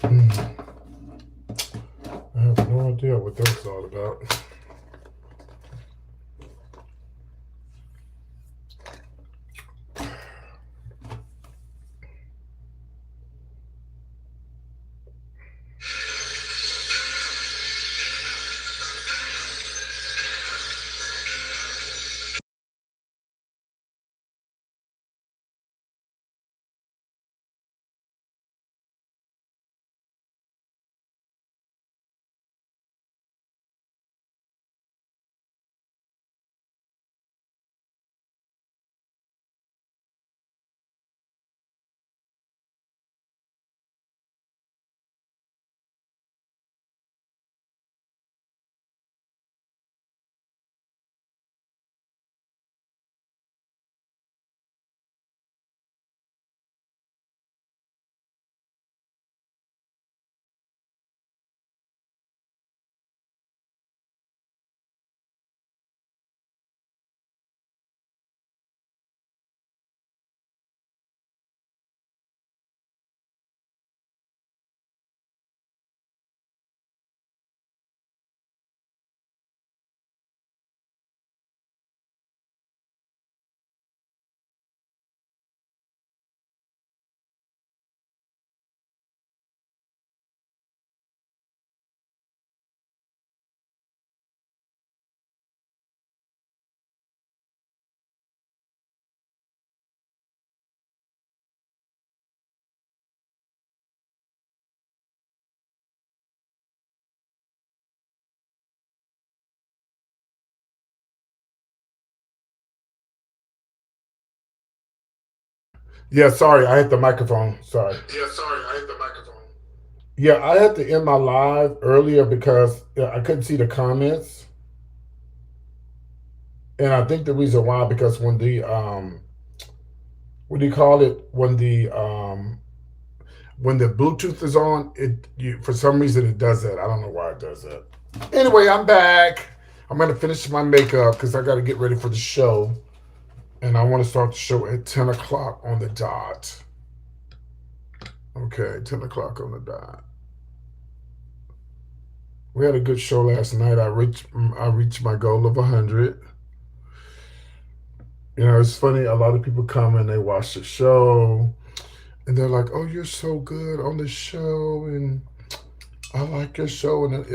Hmm, I have no idea what that's all about. Yeah, sorry, I hit the microphone. Sorry. Yeah, sorry, I hit the microphone. Yeah, I had to end my live earlier because I couldn't see the comments, and I think the reason why because when the what do you call it when the Bluetooth is on, for some reason it does that. I don't know why it does that. Anyway, I'm back. I'm gonna finish my makeup because I got to get ready for the show, and I want to start the show at 10 o'clock on the dot. Okay, 10 o'clock on the dot. We had a good show last night. I reached my goal of 100. It's funny. A lot of people come and they watch the show, and they're like, "Oh, you're so good on the show," and I like your show. And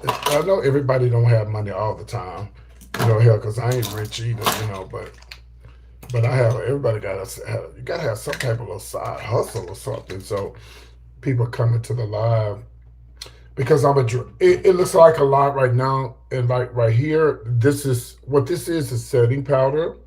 I know everybody don't have money all the time, hell, because I ain't rich either, but I have. Everybody you got to have some type of little side hustle or something. So people coming to the live because it looks like a lot right now, and like right here, this is setting powder.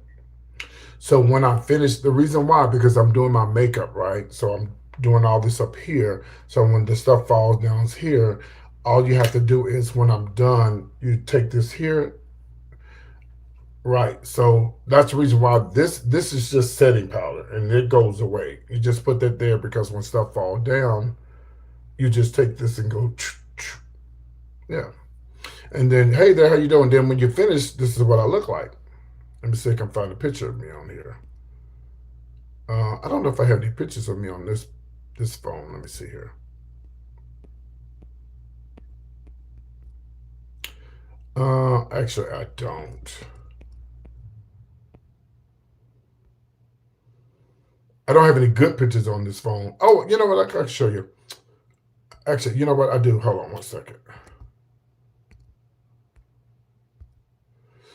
So when I finish, the reason why, because I'm doing my makeup, right? So I'm doing all this up here. So when the stuff falls down here, all you have to do is when I'm done, you take this here, right? So that's the reason why this is just setting powder, and it goes away. You just put that there because when stuff falls down, you just take this and go, yeah. And then, hey there, how you doing? Then when you finish, this is what I look like. Let me see if I can find a picture of me on here. I don't know if I have any pictures of me on this phone. Let me see here. Actually, I don't. I don't have any good pictures on this phone. Oh, you know what? I can show you. Actually, you know what? I do. Hold on one second.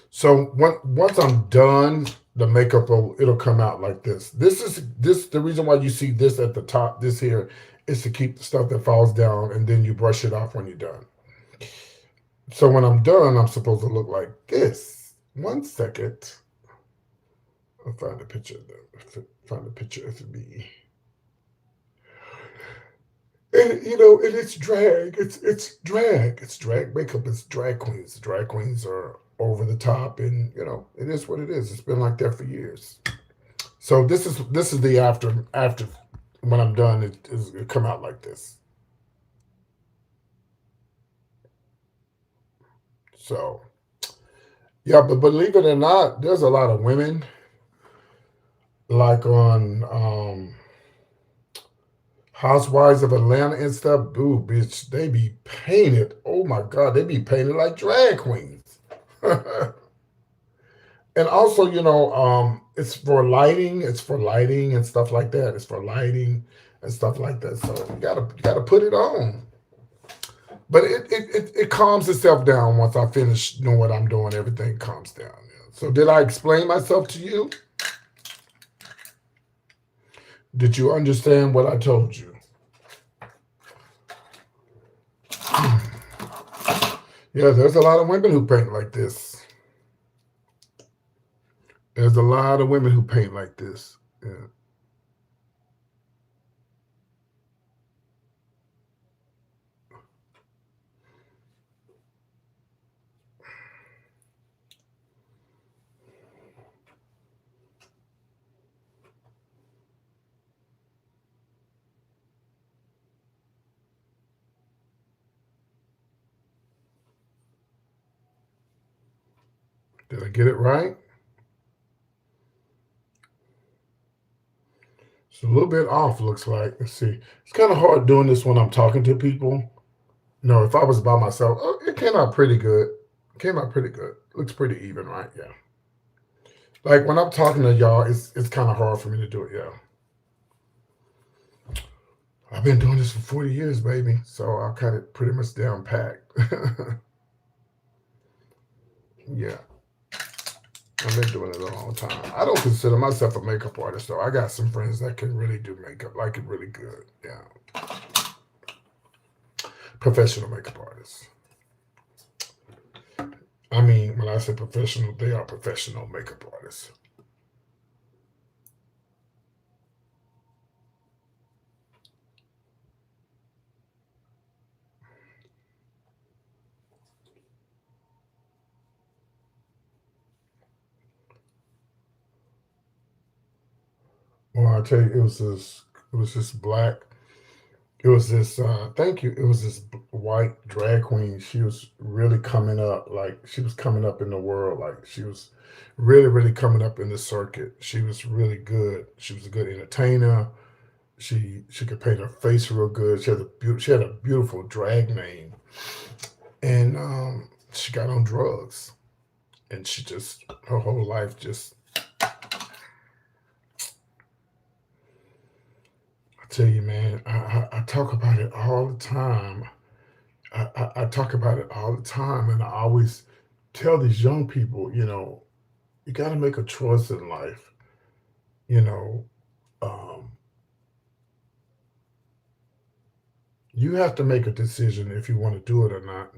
So once I'm done, the makeup it'll come out like this. This the reason why you see this at the top. This here is to keep the stuff that falls down, and then you brush it off when you're done. So when I'm done, I'm supposed to look like this. One second. I'll find a picture of them. Find a picture of me. And and it's drag. It's drag. It's drag makeup. It's drag queens. Drag queens are over the top, and it is what it is. It's been like that for years. So this is the after when I'm done. It come out like this. So yeah, but believe it or not, there's a lot of women like on Housewives of Atlanta and stuff, boo, bitch, they be painted. Oh my God, they be painted like drag queens. And also, it's for lighting. It's for lighting and stuff like that. It's for lighting and stuff like that. So you gotta put it on. But it calms itself down once I finish doing what I'm doing. Everything calms down. So did I explain myself to you? Did you understand what I told you? Yeah, there's a lot of women who paint like this. There's a lot of women who paint like this. Yeah. Did I get it right? It's a little bit off, looks like. Let's see. It's kind of hard doing this when I'm talking to people. No, if I was by myself, oh, it came out pretty good. It came out pretty good. Looks pretty even, right? Yeah. Like when I'm talking to y'all, it's kind of hard for me to do it. Yeah. I've been doing this for 40 years, baby. So I got it pretty much down packed. Yeah. I've been doing it a long time. I don't consider myself a makeup artist, though. I got some friends that can really do makeup, like it really good. Yeah. Professional makeup artists. I mean, when I say professional, they are professional makeup artists. Well, I tell you, it was this black. It was this. Thank you. It was this white drag queen. She was really coming up. Like she was coming up in the world. Like she was really, really coming up in the circuit. She was really good. She was a good entertainer. She could paint her face real good. She had a beautiful drag name, and she got on drugs, and she just her whole life just. I tell you, man, I talk about it all the time. I talk about it all the time, and I always tell these young people, you got to make a choice in life. You know, um, you have to make a decision if you want to do it or not.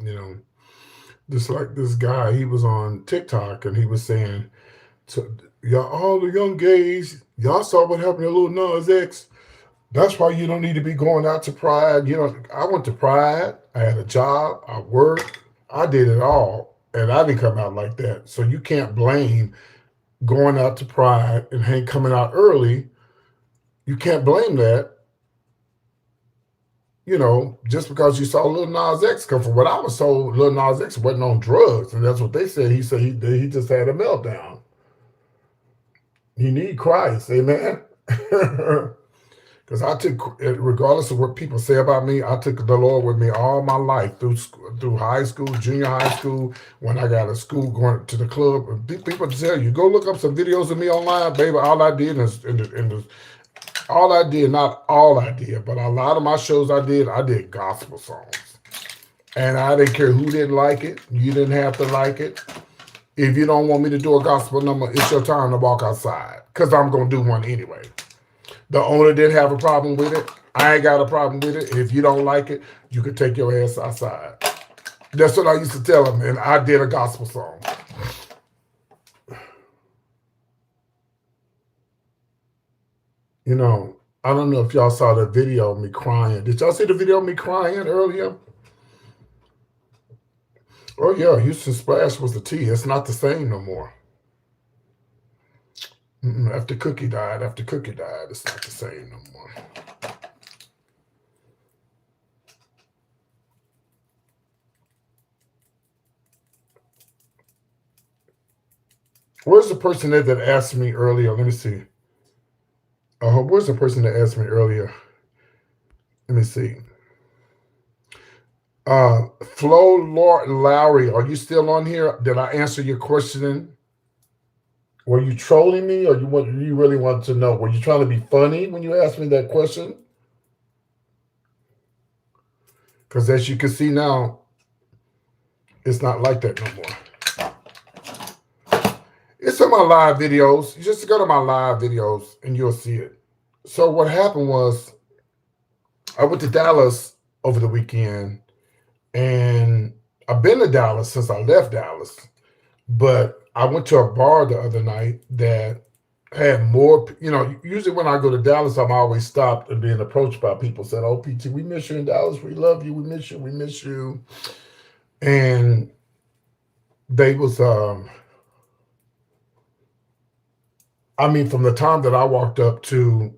Just like this guy, he was on TikTok and he was saying, to, y'all, all the young gays, y'all saw what happened to Lil Nas X. That's why you don't need to be going out to Pride. I went to Pride. I had a job. I worked. I did it all, and I didn't come out like that. So you can't blame going out to Pride and Hank coming out early. You can't blame that. Just because you saw Lil Nas X. Because from what I was told, Lil Nas X wasn't on drugs, and that's what they said. He said he just had a meltdown. He need Christ, amen. Because I took, regardless of what people say about me, I took the Lord with me all my life through high school, junior high school, when I got to school, going to the club. People tell you, go look up some videos of me online, baby. All I did all I did, not all I did, but a lot of my shows I did gospel songs. And I didn't care who didn't like it. You didn't have to like it. If you don't want me to do a gospel number, it's your time to walk outside, because I'm going to do one anyway. The owner didn't have a problem with it. I ain't got a problem with it. If you don't like it, you can take your ass outside. That's what I used to tell them, and I did a gospel song. I don't know if y'all saw the video of me crying. Did y'all see the video of me crying earlier? Oh, yeah, Houston Splash was the T. It's not the same no more. After Cookie died, it's not the same no more. Where's the person that asked me earlier? Let me see. Where's the person that asked me earlier? Let me see. Flo Lowry, are you still on here? Did I answer your question? Were you trolling me, or you really wanted to know? Were you trying to be funny when you asked me that question? Because as you can see now, it's not like that no more. It's in my live videos. You just go to my live videos and you'll see it. So what happened was I went to Dallas over the weekend, and I've been to Dallas since I left Dallas. But I went to a bar the other night that had more, usually when I go to Dallas, I'm always stopped and being approached by people saying, "Oh, PT, we miss you in Dallas. We love you. We miss you. We miss you." And they was, from the time that I walked up to,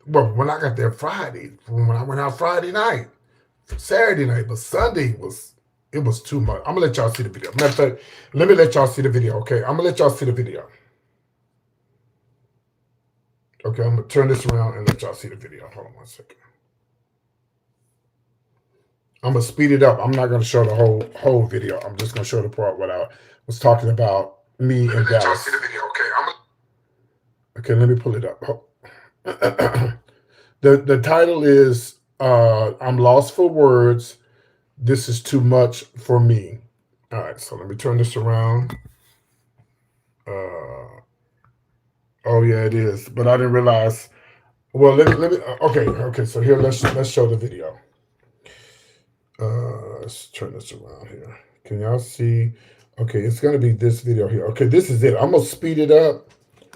when I got there Friday, from when I went out Friday night, Saturday night, but Sunday was too much. I'm gonna let y'all see the video. Matter of fact, let me let y'all see the video. Okay, I'm gonna let y'all see the video. Okay, I'm gonna turn this around and let y'all see the video. Hold on one second. I'm gonna speed it up. I'm not gonna show the whole video. I'm just gonna show the part what I was talking about me in Dallas. Let y'all see the video. Okay, let me pull it up. The title is "I'm Lost for Words. This is too much for me." All right, so let me turn this around. Oh yeah, it is, but I didn't realize. Well, let me. Okay. So here, let's show the video. Let's turn this around here. Can y'all see? Okay, it's gonna be this video here. Okay, this is it. I'm gonna speed it up.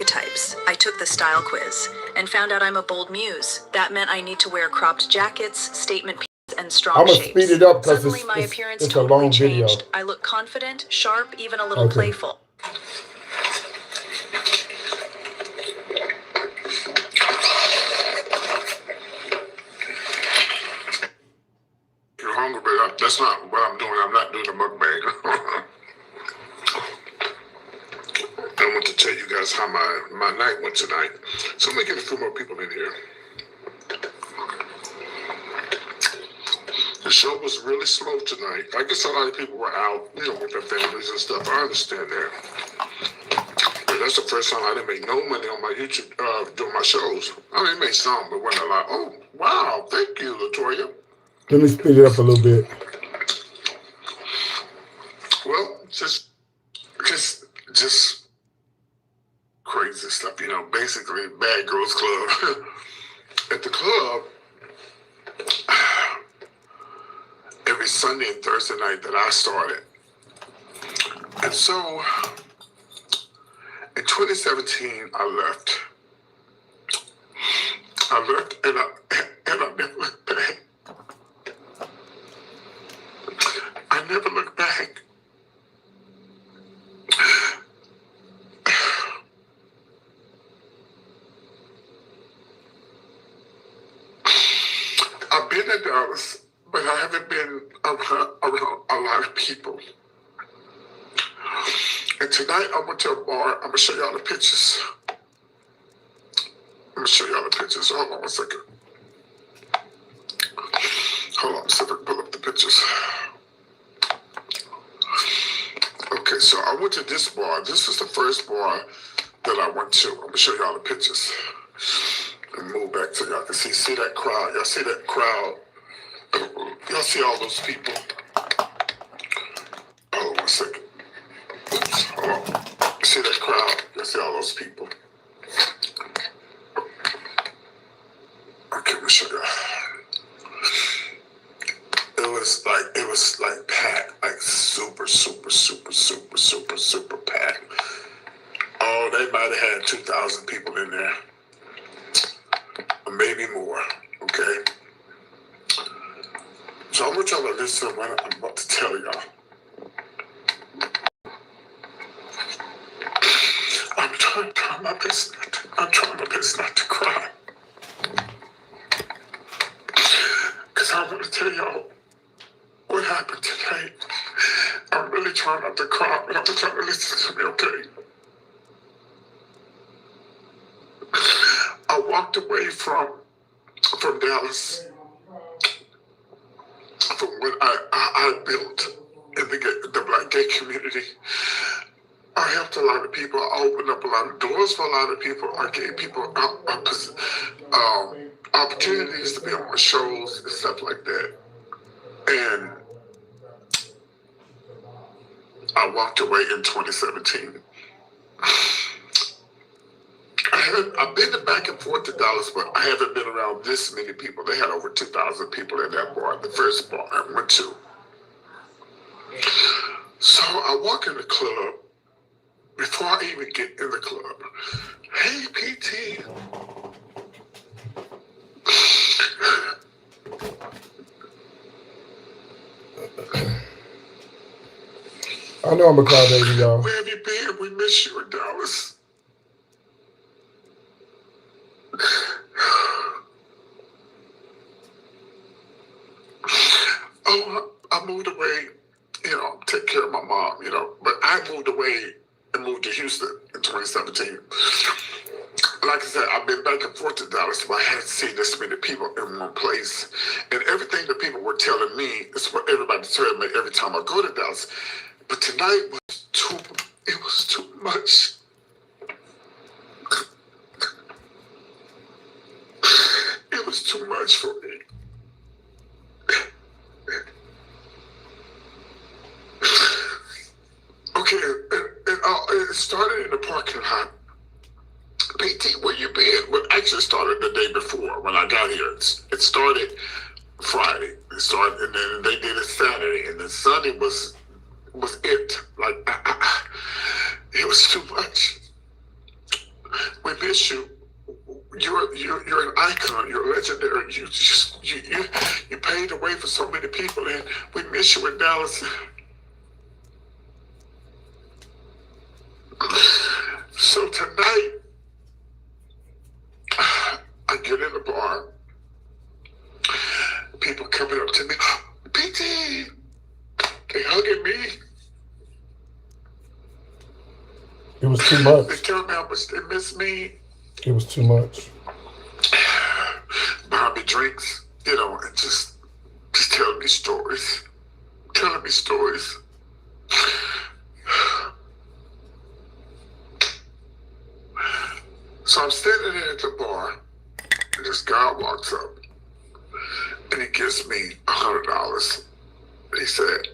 Types. I took the style quiz and found out I'm a bold muse. That meant I need to wear cropped jackets, statement pieces, and strong I'm gonna shapes. speed it up because Suddenly, my appearance it's totally a long changed. video. I look confident, sharp, even a little playful. You're hungry, but that's not what I'm doing. I'm not doing a mukbang. I want to tell you guys how my night went tonight. So let me get a few more people in here. The show was really slow tonight. I guess a lot of people were out, with their families and stuff. I understand that. But that's the first time I didn't make no money on my YouTube doing my shows. I mean, it made some, but wasn't a lot. Oh, wow. Thank you, Latoya. Let me speed it up a little bit. Well, just crazy stuff, basically Bad Girls Club. At the club, every Sunday and Thursday night that I started. And so, in 2017, I left. And I never looked back. I never looked back. I've been in Dallas, but I haven't been around a lot of people. And tonight I went to a bar. I'm going to show y'all the pictures. Hold on one second. Hold on, see if I can pull up the pictures. Okay, so I went to this bar. This is the first bar that I went to. I'm going to show y'all the pictures. And move back so y'all can see that crowd. Y'all see that crowd? Y'all see all those people? Hold on one second. Oops, hold on. See that crowd? Y'all see all those people? Okay, let me show you. It was like packed, like super packed. Oh, they might have had 2,000 people in there, or maybe more. Okay. So I want y'all to listen to what I'm about to tell y'all. I'm trying my best not to cry. Because I want to tell y'all what happened today. I'm really trying not to cry, but I'm trying to listen to me, okay? I walked away from Dallas, from what I built in the Black gay community. I helped a lot of people. I opened up a lot of doors for a lot of people. I gave people opportunities to be on my shows and stuff like that. And I walked away in 2017. I've been back and forth to Dallas, but I haven't been around this many people. They had over 2,000 people in that bar, the first bar I went to. So I walk in the club. Before I even get in the club, hey, PT. I know I'm a crybaby, y'all. Where have you been? We miss you in Dallas. Oh, I moved away, take care of my mom, but I moved away and moved to Houston in 2017. Like I said, I've been back and forth to Dallas, but I hadn't seen this many people in one place. And everything that people were telling me is what everybody told me every time I go to Dallas. But tonight was too much. It was too much for me. Okay, it started in the parking lot. PT, where you been? Well, actually started the day before when I got here. It started Friday. It started, and then they did it Saturday, and then Sunday was it. Like it was too much. We miss you. You're an icon. You're legendary. You paved the way for so many people, and we miss you in Dallas. So tonight, I get in the bar. People coming up to me, PT. They hugging me. It was too much. They tell me how much they miss me. It was too much. Buying me drinks, and just telling me stories. Telling me stories. So I'm standing there at the bar, and this guy walks up, and he gives me $100. He said,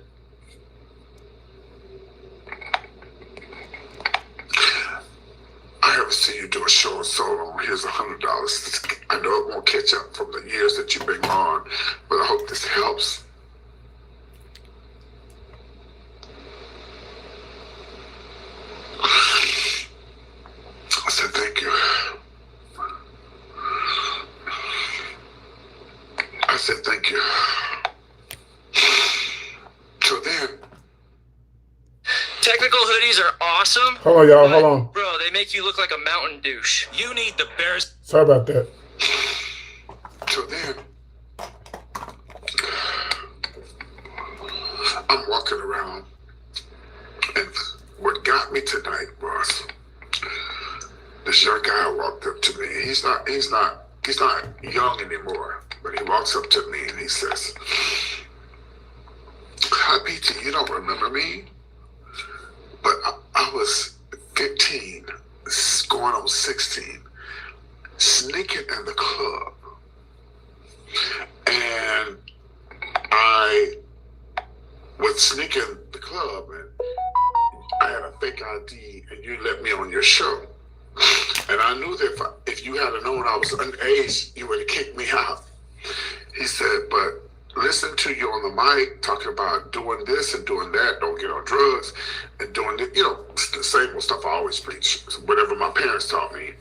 I haven't seen you do a show in so long. Here's $100. I know it won't catch up from the years that you've been gone, but I hope this helps. I said, thank you. I said, thank you. So then. Technical hoodies are awesome. Hold on, y'all. Hold on. Bro, they make you look like a mountain douche. You need the Bears. Sorry about that. So then, I'm walking around, and what got me tonight was this young guy walked up to me. He's not young anymore, but he walks up to me and he says, "Hi, PT, you don't remember me? But I was 15, going on 16, sneaking in the club. And I was sneaking the club, and I had a fake ID, and you let me on your show. And I knew that if you had known I was underage, you would have kicked me out." He said, "But listen to you on the mic talking about doing this and doing that, don't get on drugs, and doing it, the same old stuff I always preach, whatever my parents taught me."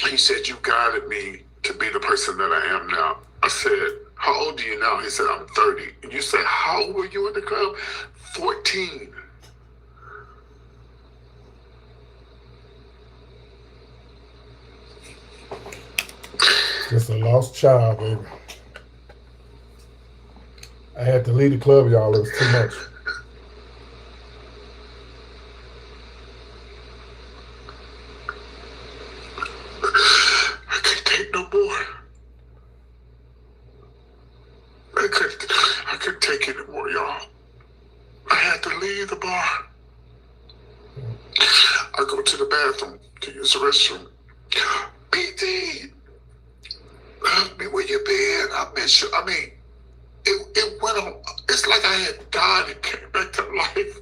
He said, "You guided me to be the person that I am now." I said, "How old are you now?" He said, "I'm 30. And you said, "How old were you in the club?" 14. Just a lost child, baby. I had to leave the club, y'all. It was too much. I couldn't take it anymore, y'all. I had to leave the bar. I go to the bathroom to use the restroom. PT, where you been? I miss you. I mean, it went on. It's like I had died and came back to life.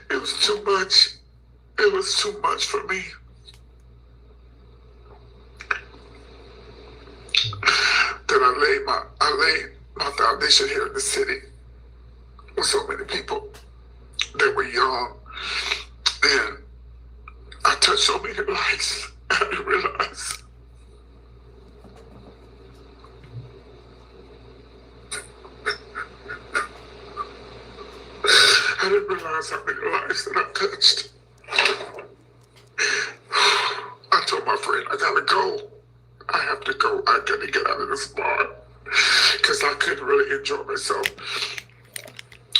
It was too much. It was too much for me. Then I laid my foundation here in the city with so many people that were young, and I touched so many lives. I didn't realize. I didn't realize how many lives that I touched. I told my friend, I gotta go. I have to go. I gotta get out of this bar. Because I couldn't really enjoy myself.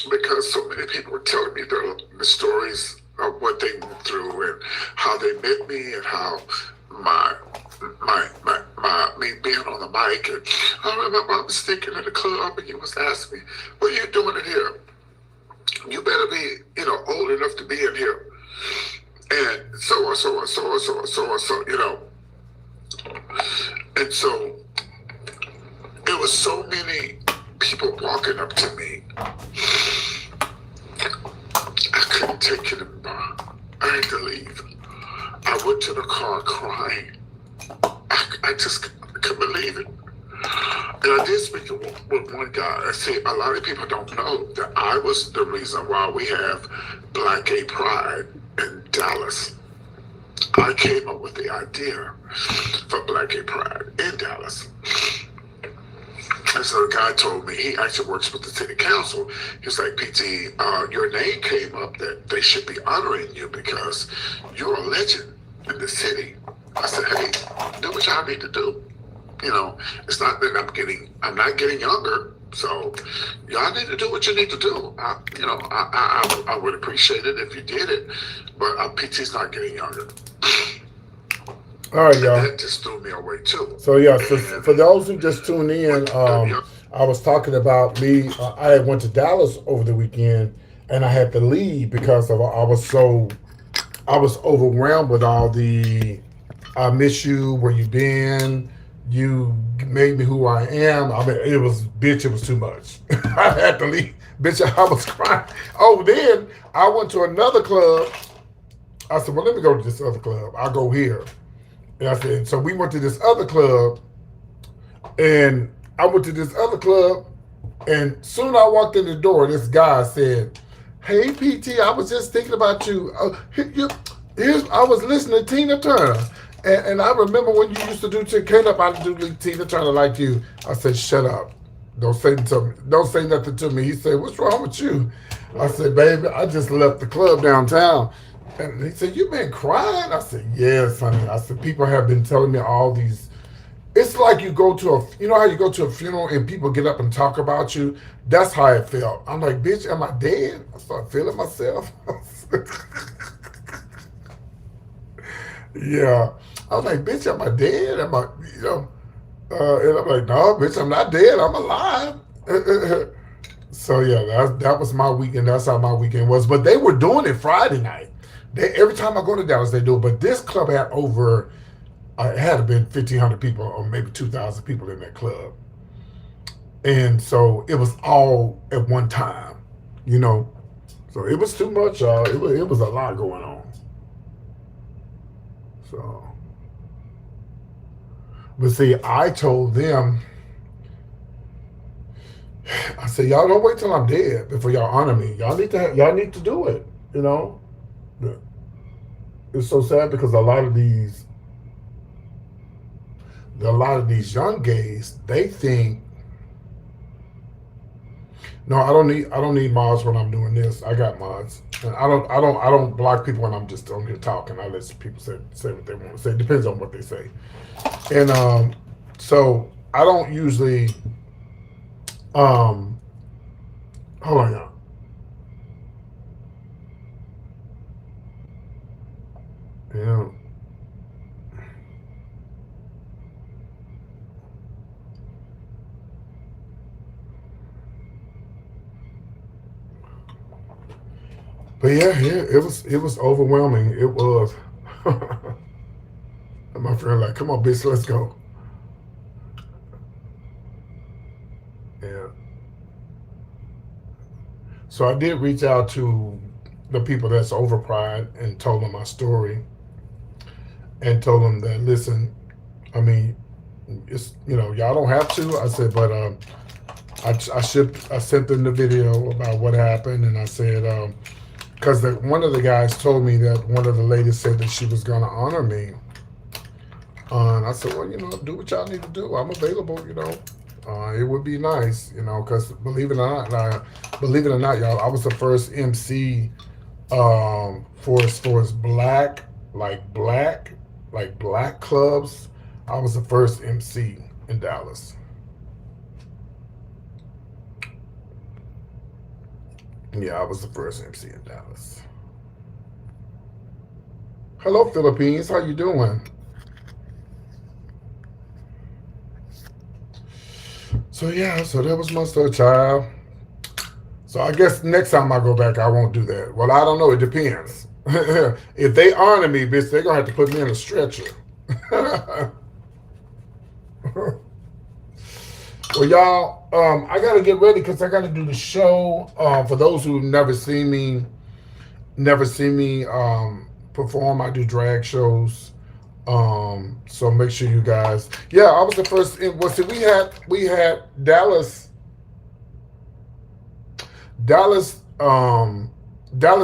Because so many people were telling me the stories of what they went through and how they met me and how me being on the mic. And I remember I was thinking in the club and he was asking me, what are you doing in here? You better be, old enough to be in here. And so on, so on, so on, so on, so on, so, And so there was so many people walking up to me. I couldn't take it anymore. I had to leave. I went to the car crying. I just couldn't believe it. And I did speak with one guy. I said, a lot of people don't know that I was the reason why we have Black Gay Pride in Dallas. I came up with the idea for Black Gay Pride in Dallas. And so the guy told me, he actually works with the city council. He was like, PT, your name came up that they should be honoring you because you're a legend in the city. I said, hey, do what y'all need to do. It's not that I'm not getting younger. So y'all need to do what you need to do. I would appreciate it if you did it, but PT's not getting younger. All right, y'all. That just threw me away too. So yeah, so for those who just tuned in, I was talking about me. I went to Dallas over the weekend, and I had to leave because I was overwhelmed with all the I miss you, where you been, you made me who I am. I mean, it was too much. I had to leave. Bitch, I was crying. Oh, then I went to another club. I said, well, let me go to this other club. I'll go here. And I said, so we went to this other club, and I went to this other club, and soon I walked in the door, this guy said, hey, PT, I was just thinking about you. I was listening to Tina Turner. And I remember when you used to do Came Up, I do Tina Turner like you. I said, shut up. Don't say nothing to me. He said, what's wrong with you? I said, baby, I just left the club downtown. And he said, you been crying? I said, yes, honey. I said, people have been telling me all these. It's like you go to how you go to a funeral and people get up and talk about you? That's how it felt. I'm like, bitch, am I dead? I started feeling myself. Yeah. I was like, bitch, am I dead? Am I, and I'm like, no, bitch, I'm not dead. I'm alive. So, yeah, that was my weekend. That's how my weekend was. But they were doing it Friday night. Every time I go to Dallas, they do it. But this club had it had to been 1,500 people or maybe 2,000 people in that club. And so it was all at one time, So it was too much, y'all. It was a lot going on. So, but see, I told them, I said, y'all don't wait till I'm dead before y'all honor me. Y'all need to do it. It's so sad because a lot of these young gays, they think, no, I don't need mods when I'm doing this. I got mods. And I don't block people when I'm just on here talking. I let people say what they want to say. It depends on what they say. And so I don't usually hold on, y'all. But yeah, it was overwhelming. It was. And my friend like, come on, bitch, let's go. Yeah. So I did reach out to the people that's over Pride and told them my story and told them that listen, I mean, it's y'all don't have to. I said, but I sent them the video about what happened, and I said because one of the guys told me that one of the ladies said that she was gonna honor me. And I said, well, do what y'all need to do. I'm available. It would be nice, because believe it or not, y'all, I was the first MC for black clubs. I was the first MC in Dallas. Yeah, I was the first MC in Dallas. Hello, Philippines. How you doing? So yeah, so that was my story, child. So I guess next time I go back, I won't do that. Well, I don't know. It depends. If they honor me, bitch, they're gonna have to put me in a stretcher. Well, y'all, I gotta get ready because I gotta do the show. For those who never see me perform, I do drag shows. So make sure you guys. Yeah, I was the first. Well, see, we had Dallas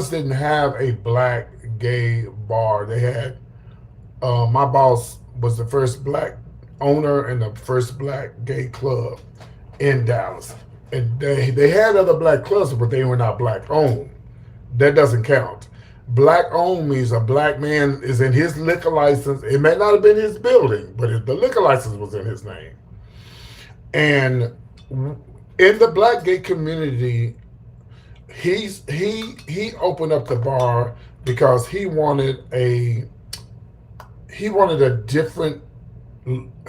didn't have a black gay bar. They had my boss was the first black owner and the first black gay club in Dallas. And they had other black clubs, but they were not black owned. That doesn't count. Black owned means a black man is in his liquor license. It may not have been his building, but the liquor license was in his name. And in the black gay community, he opened up the bar because he wanted a different.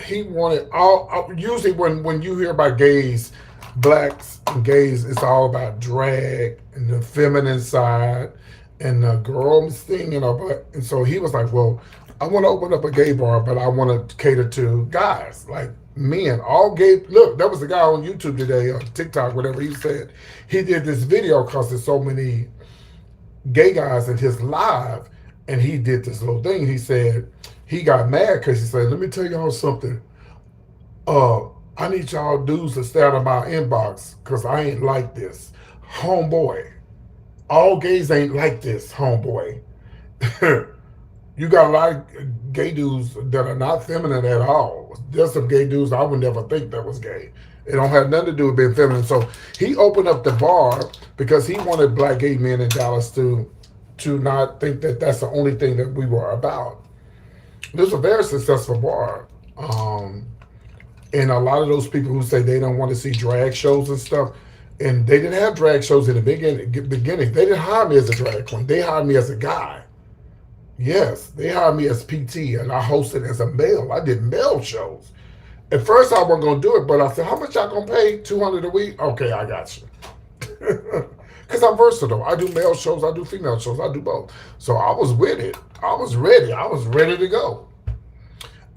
He wanted all. Usually, when you hear about gays, blacks and gays, it's all about drag and the feminine side and the girls thing, But and so he was like, well, I want to open up a gay bar, but I want to cater to guys, like men, all gay. Look, that was the guy on YouTube today, on TikTok, whatever he said. He did this video because there's so many gay guys in his live, and he did this little thing. He said he got mad because he said, let me tell y'all something. I need y'all dudes to stay out of my inbox because I ain't like this. Homeboy, all gays ain't like this, homeboy. You got a lot of gay dudes that are not feminine at all. There's some gay dudes I would never think that was gay. It don't have nothing to do with being feminine. So he opened up the bar because he wanted black gay men in Dallas to not think that that's the only thing that we were about. This is a very successful bar. And a lot of those people who say they don't want to see drag shows and stuff, and they didn't have drag shows in the beginning. They didn't hire me as a drag queen. They hired me as a guy. Yes, they hired me as PT, and I hosted as a male. I did male shows. At first, I wasn't going to do it, but I said, how much y'all going to pay? $200 a week? Okay, I got you. Because I'm versatile. I do male shows. I do female shows. I do both. So I was with it. I was ready. I was ready to go.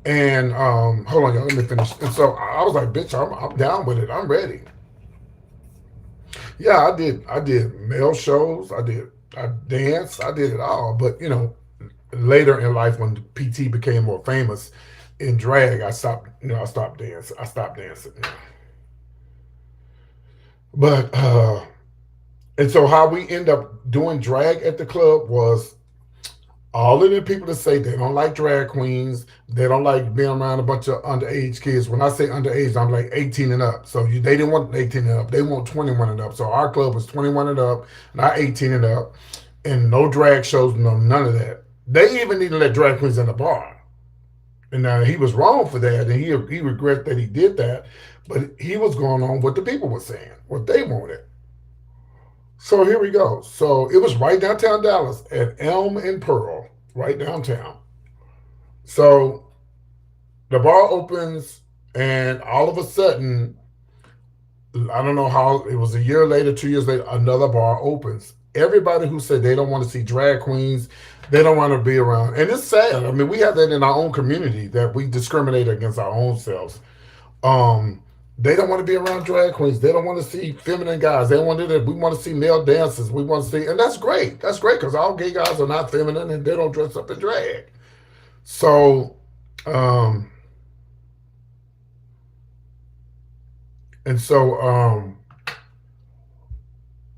And hold on, y'all. Let me finish. And so I was like, bitch, I'm down with it. I'm ready. Yeah, I did male shows. I danced. I did it all. But, later in life when PT became more famous in drag, I stopped dancing. But and so how we end up doing drag at the club was all of the people that say they don't like drag queens, they don't like being around a bunch of underage kids. When I say underage, I'm like 18 and up. So they didn't want 18 and up, they want 21 and up. So our club was 21 and up, not 18 and up, and no drag shows, none of that. They even didn't let drag queens in the bar. And he was wrong for that, and he regret that he did that. But he was going on what the people were saying, what they wanted. So here we go. So it was right downtown Dallas at Elm and Pearl, right downtown. So the bar opens, and all of a sudden, I don't know how, it was a year later, 2 years later, another bar opens. Everybody who said they don't want to see drag queens, they don't want to be around. And it's sad. I mean, we have that in our own community that we discriminate against our own selves. Um, they don't want to be around drag queens. They don't want to see feminine guys. They want to. We want to see male dancers. We want to see, and that's great. That's great because all gay guys are not feminine and they don't dress up in drag. So, um, and so,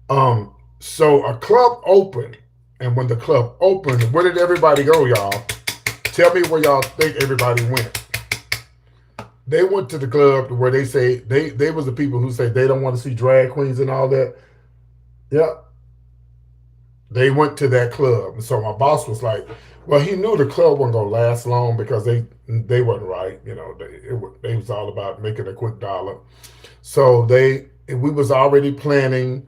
um, so a club opened, and when the club opened, where did everybody go, y'all? Tell me where y'all think everybody went. They went to the club where they say they was the people who say they don't want to see drag queens and all that. Yeah, they went to that club. And so my boss was like, well, he knew the club wasn't gonna last long because they wasn't right. You know, they was all about making a quick dollar. So we was already planning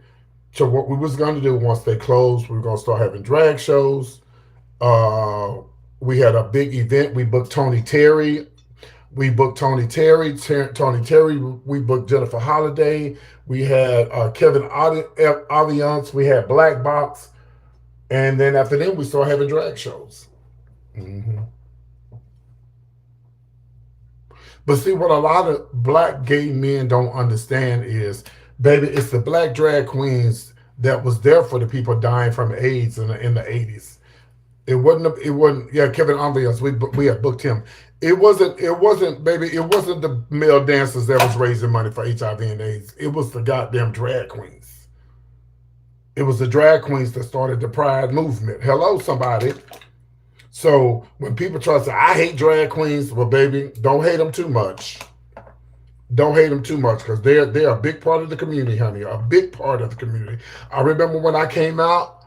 to what we was gonna do once they closed. We were gonna start having drag shows. Uh, we had a big event. We booked Tony Terry. We booked Tony Terry. Tony Terry. We booked Jennifer Holiday. We had Kevin Alliance. We had Black Box. And then after then, we started having drag shows. Mm-hmm. But see, what a lot of black gay men don't understand is, baby, it's the black drag queens that was there for the people dying from AIDS in the 80s. It wasn't. It wasn't. Yeah, Kevin Andreas. We had booked him. It wasn't. It wasn't, baby. It wasn't the male dancers that was raising money for HIV and AIDS. It was the goddamn drag queens. It was the drag queens that started the Pride movement. Hello, somebody. So when people try to say, I hate drag queens, well, baby, don't hate them too much. Don't hate them too much because they're a big part of the community, honey. A big part of the community. I remember when I came out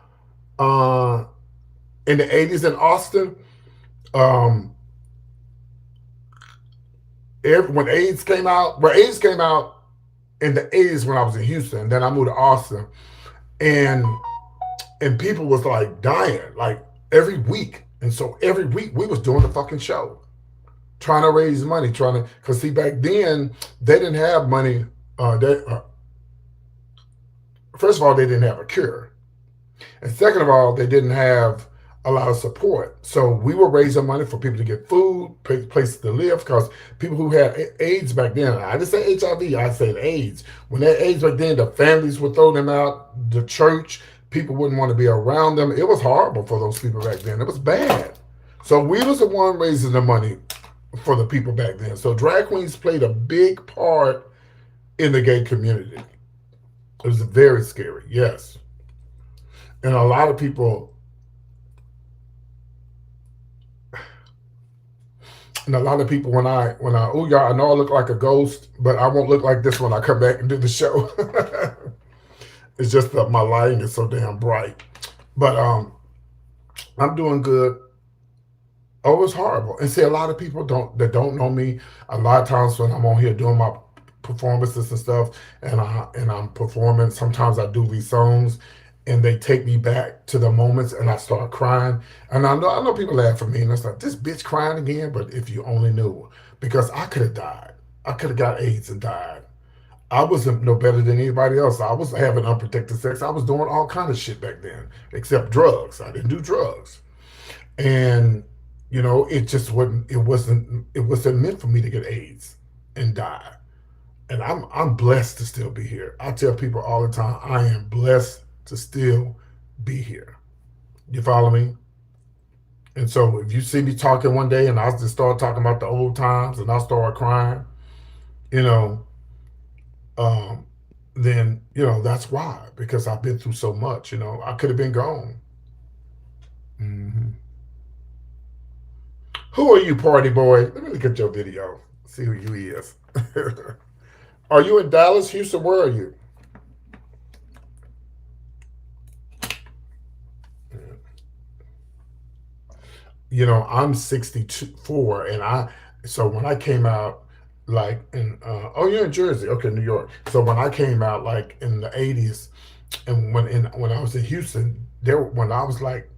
in the 80s in Austin, um, when AIDS came out, AIDS came out in the 80s when I was in Houston. Then I moved to Austin. And people was like dying, like every week. And so every week we was doing the fucking show, trying to raise money, because see, back then they didn't have money. First of all, they didn't have a cure. And second of all, they didn't have a lot of support. So we were raising money for people to get food, places to live, because people who had AIDS back then, I didn't say HIV, I said AIDS. When they had AIDS back then, the families would throw them out, the church, people wouldn't want to be around them. It was horrible for those people back then. It was bad. So we was the one raising the money for the people back then. So drag queens played a big part in the gay community. It was very scary, yes. And a lot of people, when oh y'all, I know I look like a ghost, but I won't look like this when I come back and do the show. It's just that my lighting is so damn bright. But I'm doing good. Oh, it's horrible. And see, a lot of people that don't know me, a lot of times when I'm on here doing my performances and stuff, and I'm performing, sometimes I do these songs and they take me back to the moments and I start crying. And I know people laugh at me and it's like, this bitch crying again, but if you only knew, because I could have died. I could have got AIDS and died. I wasn't no better than anybody else. I was having unprotected sex. I was doing all kind of shit back then, except drugs. I didn't do drugs. And it just wasn't meant for me to get AIDS and die. And I'm blessed to still be here. I tell people all the time, I am blessed to still be here. You follow me? And so if you see me talking one day and I just start talking about the old times and I start crying, you know, then, that's why, because I've been through so much, I could have been gone. Mm-hmm. Who are you, party boy? Let me look at your video, see who you is. Are you in Dallas, Houston? Where are you? I'm 64, and so when I came out, like you're in Jersey, okay, New York. So when I came out, like in the 80s, and when I was in Houston, when I was like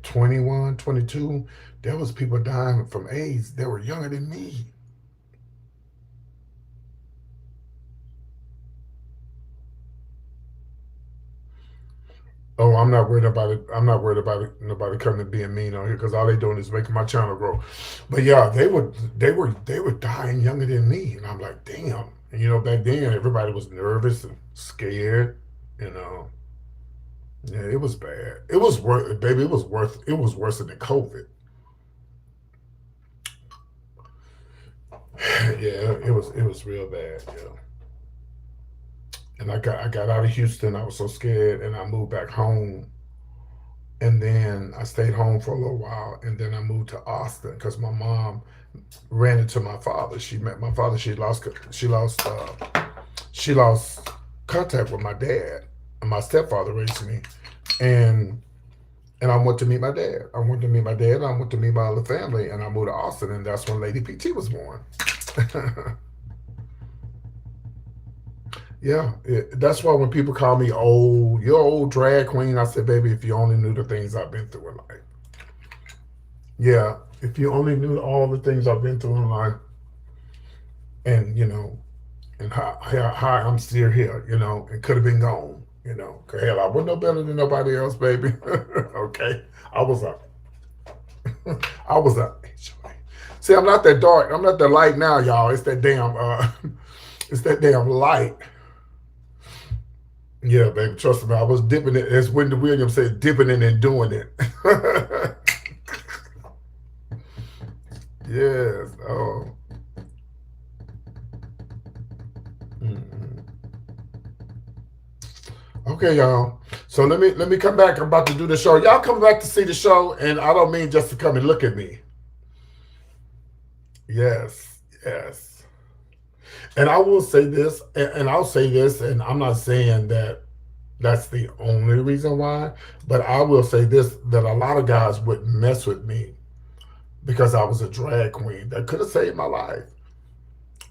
21, 22, there was people dying from AIDS. They were younger than me. Oh, I'm not worried about it. I'm not worried about it. Nobody coming and being mean on here because all they doing is making my channel grow. But yeah, they were dying younger than me, and I'm like, damn. And back then everybody was nervous and scared. You know, yeah, it was bad. It was worth, baby. It was worse than COVID. Yeah, it was real bad. Yeah. And I got out of Houston. I was so scared, and I moved back home. And then I stayed home for a little while, and then I moved to Austin because my mom ran into my father. She met my father. She lost contact with my dad, and my stepfather raised me, and I went to meet my dad. I went to meet my dad. And I went to meet my other family, and I moved to Austin, and that's when Lady PT was born. Yeah, that's why when people call me old, you're old drag queen, I said, baby, if you only knew the things I've been through in life. Yeah, if you only knew all the things I've been through in life, and and how I'm still here, and could have been gone, 'Cause hell, I wasn't no better than nobody else, baby. Okay, I was a, I was a. See, I'm not that dark. I'm not that light now, y'all. It's that damn, it's that damn light. Yeah, baby, trust me. I was dipping it, as Wendy Williams said, dipping it and doing it. Yes. Oh. Mm-mm. Okay, y'all. So let me come back. I'm about to do the show. Y'all come back to see the show, and I don't mean just to come and look at me. Yes, yes. And I will say this, and I'll say this, and I'm not saying that that's the only reason why, but I will say this, that a lot of guys would mess with me because I was a drag queen. That could have saved my life.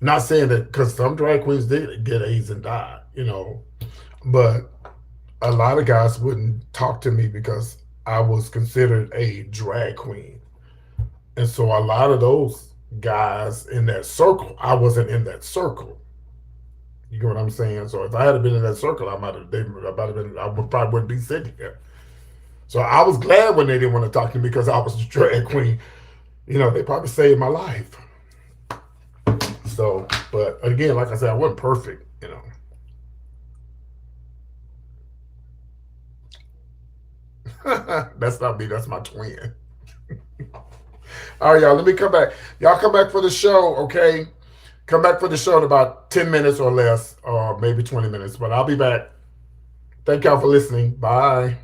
Not saying that, because some drag queens did get AIDS and die, but a lot of guys wouldn't talk to me because I was considered a drag queen. And so a lot of those guys in that circle, I wasn't in that circle. You get what I'm saying? So if I had been in that circle, I might have been, I would probably wouldn't be sitting here. So I was glad when they didn't want to talk to me because I was a drag queen. They probably saved my life. So, but again, like I said, I wasn't perfect. That's not me, that's my twin. All right, y'all, let me come back. Y'all come back for the show, okay? Come back for the show in about 10 minutes or less, or maybe 20 minutes, but I'll be back. Thank y'all for listening. Bye.